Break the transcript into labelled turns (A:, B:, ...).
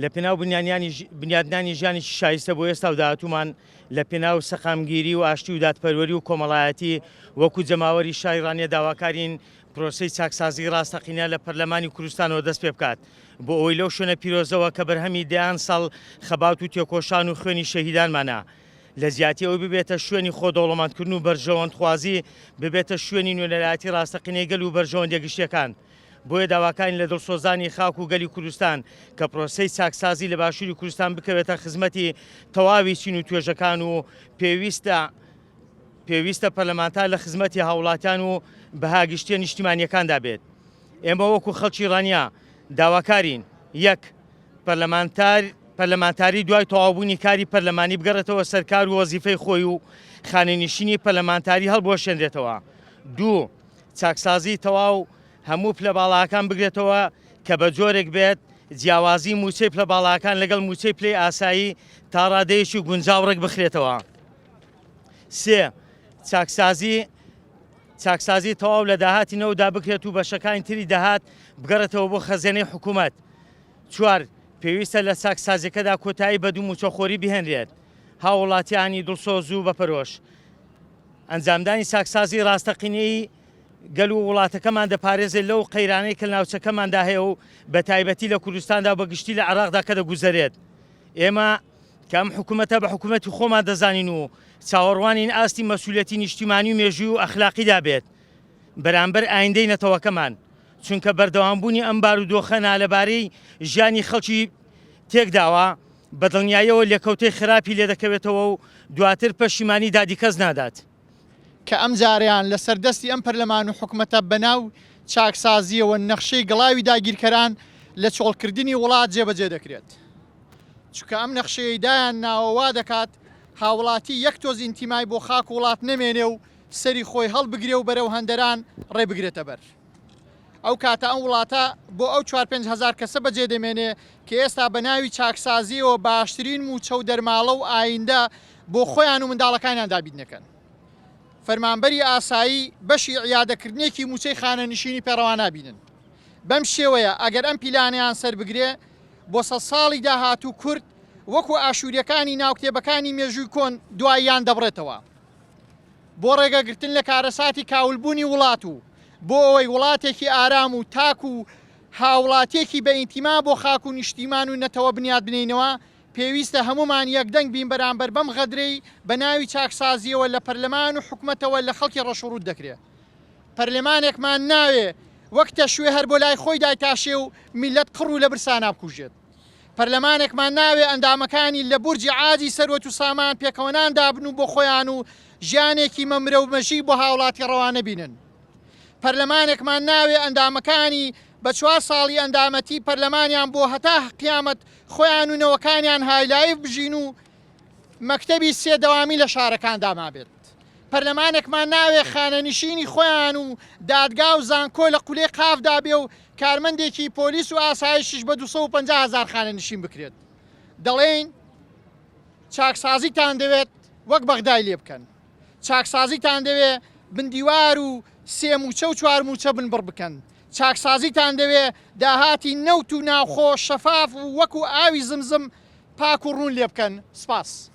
A: لە پێناو بنیادنانی ژیانێکی شایستە بۆ ئێستا و داهاتوومان لە پێناو سەقامگیری و ئاشتی و دادپەروەری و کۆمەڵایەتی وەکو جەماوەری شاری ڕانیە داواکارین پرۆسەی چاکسازی ڕاستەقینە لە پەرلەمانی کوردستانەوە دەست پێ بکات بۆ ئەوەی لەو شوێنە پیرۆزەوە کە بەرهەمی دەیان ساڵ خەبات و تێکۆشان و خوێنی شەهیدانمانە لە زیاتی ئەوەی ببێتە شوێنی خۆدەوڵەمەندکردن و بەرژەوەندخوازی ببێتە شوێنی نوێنەرایەتی ڕاستەقینەی گەل و بەرژەوەندە گشتیەکان بۆیە داواکانی لە دڵسۆزانی خاک و گەلی کوردستان کە پرۆسەی چاکسازی لە باشووری کوردستان بکەوێتە خزمەتی تەواوی چین و توێژەکان و پێویستە پەرلەمانتار لە خزمەتی هاوڵاتیان و بەهاگشتیە نیشتیمانیەکاندا بێت. ئێمە وەکو خەڵکی ڕانیا داواکارین یەک پەرلەمانتاری دوای تەواوبوونی کاری پەرلەمانی بگەڕێتەوە سەرکار و وەزیفەی خۆی و خانەنشینی پەرلەمانتاری هەڵبۆشێنرێتەوە. دوو چاکسازی تەواو هەموو پلە باڵاکان بگرێتەوە کە بە جۆرێک بێت جیاوازی موچەی پلە باڵاکان لەگەڵ موچەی پلەی ئاسایی تا ڕادەیەکی گونجاوڕێک بخرێتەوە. سێ چاکسازی تەواو لە داهاتی نەوەدا بکرێت و بەشەکانی تری داهات بگەڕێتەوە بۆ خەزانەی حکوومەت. چوار پێویستە لە چاکسازیەکەدا کۆتایی بە دوو موچەخۆری بهێنرێت هاوڵاتیانی دڵسۆز و بەپەرۆش. ئەنجامدانی چاکسازی ڕاستەقینەی گەل و وڵاتەکەمان دەپارێزێت لەو قەیرانەی کە ناوچەکەماندا هەیە و بە تایبەتی لە کوردستاندا بەگشتی لە عێراقدا کە دەگوزارێت. ئێمە کە ئەم حکوومەتە بە حکوومەتی خۆمان دەزانین و چاوەڕوانین ئاستی مەسوولەتی نیشتیمانی و مێژووی و ئەخلاقیدا بێت بەرامبەر ئایندەی نەتەوەکەمان چونکە بەردەوامبوونی ئەم بارودۆخە نالەبارەی ژیانی خەڵکی تێکداوە بە دڵنیاییەوە لێکەوتەی خراپی لێ دەکەوێتەوە و دواتر پەشیمانی دادی کەس نادات.
B: کە ئەم جاریان لە سەردەستی ئەم پەرلەمان و حکوومەتە بەناو چاکسازیەوە نەخشەی گڵاوی داگیرکەران لە چۆڵکردنی وڵات جێبەجێ دەکرێت. چونکە ئەم نەخشەیەدایان ناوەوا دەکات هاوڵاتی یەک تۆز ئینتیمای بۆ خاک وڵات نەمێنێ و سەری خۆی هەڵبگرێ و بەرەو هەندەران ڕێبگرێتە بەر. ئەو کاتە ئەم وڵاتە بۆ ئەو 4-5 هزار کەسە بەجێ دەمێنێ کە ئێستا بە ناوی چاکسازیەوە باشترین موچە و دەرماڵە و ئایندە بۆ خۆیان و منداڵەکانیان دابیدنەکەن. فەرمانبەری ئاسایی بەشی عیادەکردنێکی موچەی خانەنشینی پێڕەوا نابینن. بەم شێوەیە ئەگەر ئەم پیلانیان سەر بگرێ بۆ 100 ساڵی داهاتوو کورد وەکو ئاشووریەکانی ناوکتێبەکانی مێژووی کۆن دواییان دەبڕێتەوە. بۆ ڕێگەگرتن لە کارەساتی کاولبوونی وڵات و بۆ ئەوەی وڵاتێکی ئارام و تاک و هاوڵاتێکی بە ئینتیما بۆ خاک و نیشتیمان و نەتەوە بنیاد بنینەوە پێویستە هەمومان یەکدەنگ بین بەرامبەر بەم غەدرەی بە ناوی چاکسازیەوە لە پەرلەمان و حکوومەتەوە لە خەڵکی ڕەشوڕوود دەکرێت. پەرلەمانێکمان ناوێ وەک تەشوێ هەر بۆ لای خۆی دایتاشێ و میلەت قڕ و لە برسانە بکوژێت. پەرلەمانێکمان ناوێ ئەندامەکانی لە بورجی عاجی سەروەت و سامان پێکەوەنان دابن و بۆ خۆیان و ژیانێکی مەمرە و مەژی بۆ هاوڵاتی ڕەوانە بینن. پەرلەمانێکمان ناوێ ئەندامەکانی بە 4 ساڵی ئەندامەتی پەرلەمانیان بۆ هەتا قیامەت خۆیان و نەوەکانیان هایلایف بژین و مەکتەبی سێدەوامی لە شارەکاندا مابێت. پەرلەمانێکمان ناوێ خانەنشینی خۆیان و دادگا و زانکۆ لە قولەی قافدا بێ و کارمەندێکی پۆلیس و ئاسایشش بە 250 هزار خانەنشین بکرێت. دەڵێن چاکسازیتان دەوێت وەک بەغدای لێ بکەن. چاکسازیتان دەوێ بندیوار و 3 موچە و 4 موچە بنبڕ بکەن. چاکسازیتان دەوێ داهاتی نەوت و ناوخۆ شەفاف و وەکو ئاوی زمزم پاک و ڕوون لێ بکەن. سپاس.